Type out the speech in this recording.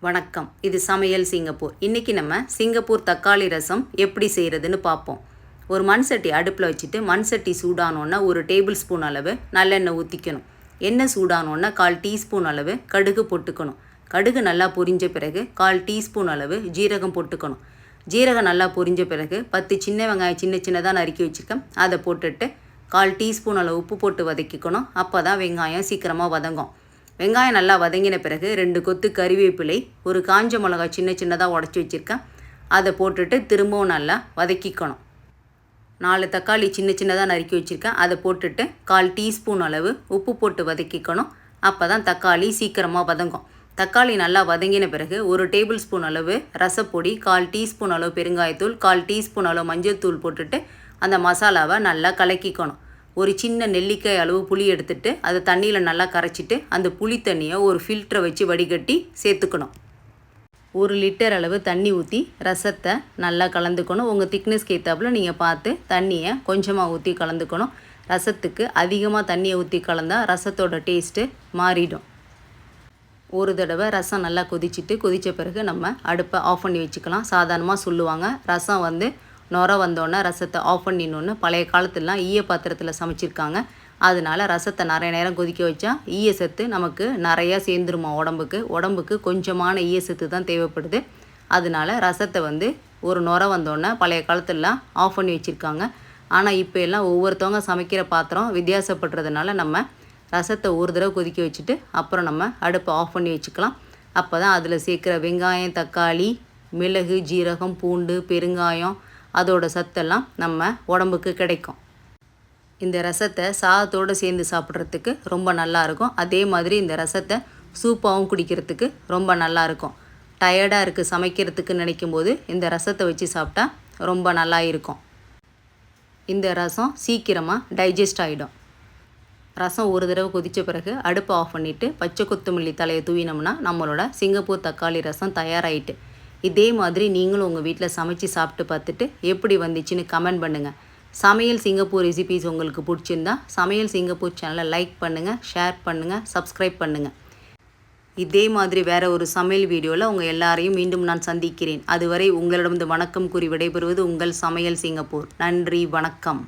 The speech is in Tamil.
வணக்கம். இது சமையல் சிங்கப்பூர். இன்றைக்கி நம்ம சிங்கப்பூர் தக்காளி ரசம் எப்படி செய்கிறதுன்னு பார்ப்போம். ஒரு மண் சட்டி அடுப்பில் வச்சுட்டு மண் சட்டி சூடானோன்னா ஒரு டேபிள் ஸ்பூன் அளவு நல்லெண்ணெய் ஊற்றிக்கணும். எண்ணெய் சூடானோன்னா 1/4 டீஸ்பூன் அளவு கடுகு போட்டுக்கணும். கடுகு நல்லா பொரிஞ்ச பிறகு 1/4 டீஸ்பூன் அளவு ஜீரகம் போட்டுக்கணும். ஜீரகம் நல்லா பொரிஞ்ச பிறகு 10 சின்ன வெங்காயம் சின்னதாக நறுக்கி வச்சுருக்கேன். அதை போட்டுட்டு 1/4 டீஸ்பூன் அளவு உப்பு போட்டு வதக்கிக்கணும். அப்போ தான் வெங்காயம் சீக்கிரமாக வதங்கும். வெங்காயம் நல்லா வதங்கின பிறகு 2 கொத்து கறிவேப்பிலை, ஒரு காஞ்ச மிளகாய் சின்னதாக உடச்சி வச்சுருக்கேன். அதை போட்டுட்டு திரும்பவும் நல்லா வதக்கிக்கணும். 4 தக்காளி சின்னதாக நறுக்கி வச்சுருக்கேன். அதை போட்டுட்டு 1/4 டீஸ்பூன் அளவு உப்பு போட்டு வதக்கிக்கணும். அப்போ தான் தக்காளி சீக்கிரமாக வதங்கும். தக்காளி நல்லா வதங்கின பிறகு 1 டேபிள் ஸ்பூன் அளவு ரசப்பொடி, 1/4 டீஸ்பூன் அளவு பெருங்காயத்தூள், 1/4 டீஸ்பூன் அளவு மஞ்சள் தூள் போட்டுட்டு அந்த மசாலாவை நல்லா கலக்கிக்கணும். ஒரு சின்ன நெல்லிக்காய் அளவு புளி எடுத்துகிட்டு அதை தண்ணியில் நல்லா கரைச்சிட்டு அந்த புளி தண்ணியை ஒரு ஃபில்டரை வச்சு வடிகட்டி சேர்த்துக்கணும். 1 லிட்டர் அளவு தண்ணி ஊற்றி ரசத்தை நல்லா கலந்துக்கணும். உங்கள் திக்னஸ்க்கு ஏற்றாப்புல நீங்கள் பார்த்து தண்ணியை கொஞ்சமாக ஊற்றி கலந்துக்கணும். ரசத்துக்கு அதிகமாக தண்ணியை ஊற்றி கலந்தால் ரசத்தோட டேஸ்ட்டு மாறிடும். ஒரு தடவை ரசம் நல்லா கொதித்த பிறகு நம்ம அடுப்பை ஆஃப் பண்ணி வச்சுக்கலாம். சாதாரணமாக சொல்லுவாங்க, ரசம் நுர வந்தோடனே ரசத்தை ஆஃப் பண்ணிடணுன்னு. பழைய காலத்துலலாம் ஈய பாத்திரத்தில் சமைச்சிருக்காங்க. அதனால ரசத்தை நிறைய நேரம் கொதிக்க வச்சா ஈய சத்து நமக்கு நிறையா சேர்ந்துருமா உடம்புக்கு கொஞ்சமான ஈய சத்து தான் தேவைப்படுது. அதனால ரசத்தை ஒரு நுர வந்தோடனே பழைய காலத்துலலாம் ஆஃப் பண்ணி வச்சுருக்காங்க. ஆனால் இப்போ எல்லாம் ஒவ்வொருத்தவங்க சமைக்கிற பாத்திரம் வித்தியாசப்படுறதுனால நம்ம ரசத்தை ஒரு தடவை கொதிக்க வச்சுட்டு அப்புறம் நம்ம அடுப்பை ஆஃப் பண்ணி வச்சுக்கலாம். அப்போ தான் அதில் சேர்க்குற வெங்காயம், தக்காளி, மிளகு, ஜீரகம், பூண்டு, பெருங்காயம் அதோட சத்தெல்லாம் நம்ம உடம்புக்கு கிடைக்கும். இந்த ரசத்தை சாதத்தோடு சேர்ந்து சாப்பிட்றதுக்கு ரொம்ப நல்லாயிருக்கும். அதே மாதிரி இந்த ரசத்தை சூப்பாகவும் குடிக்கிறதுக்கு ரொம்ப நல்லாயிருக்கும். டயர்டாக இருக்குது சமைக்கிறதுக்கு நினைக்கும் போது இந்த ரசத்தை வச்சு சாப்பிட்டா ரொம்ப நல்லா இருக்கும். இந்த ரசம் சீக்கிரமாக டைஜஸ்ட் ஆகிடும். ரசம் ஒரு தடவை கொதித்த பிறகு அடுப்பை ஆஃப் பண்ணிவிட்டு பச்சை கொத்தமல்லி தலையை தூவினோம்னா நம்மளோட சிங்கப்பூர் தக்காளி ரசம் தயாராகிட்டு. இதே மாதிரி நீங்களும் உங்கள் வீட்டில் சமைச்சு சாப்பிட்டு பார்த்துட்டு எப்படி வந்துச்சுன்னு கமெண்ட் பண்ணுங்கள். சமையல் சிங்கப்பூர் ரெசிபீஸ் உங்களுக்கு பிடிச்சிருந்தா சமையல் சிங்கப்பூர் சேனலை லைக் பண்ணுங்கள், ஷேர் பண்ணுங்கள், சப்ஸ்கிரைப் பண்ணுங்கள். இதே மாதிரி வேறு ஒரு சமையல் வீடியோவில் உங்கள் எல்லாரையும் மீண்டும் நான் சந்திக்கிறேன். அதுவரை உங்களிடம் வணக்கம் கூறி விடைபெறுவது உங்கள் சமையல் சிங்கப்பூர். நன்றி, வணக்கம்.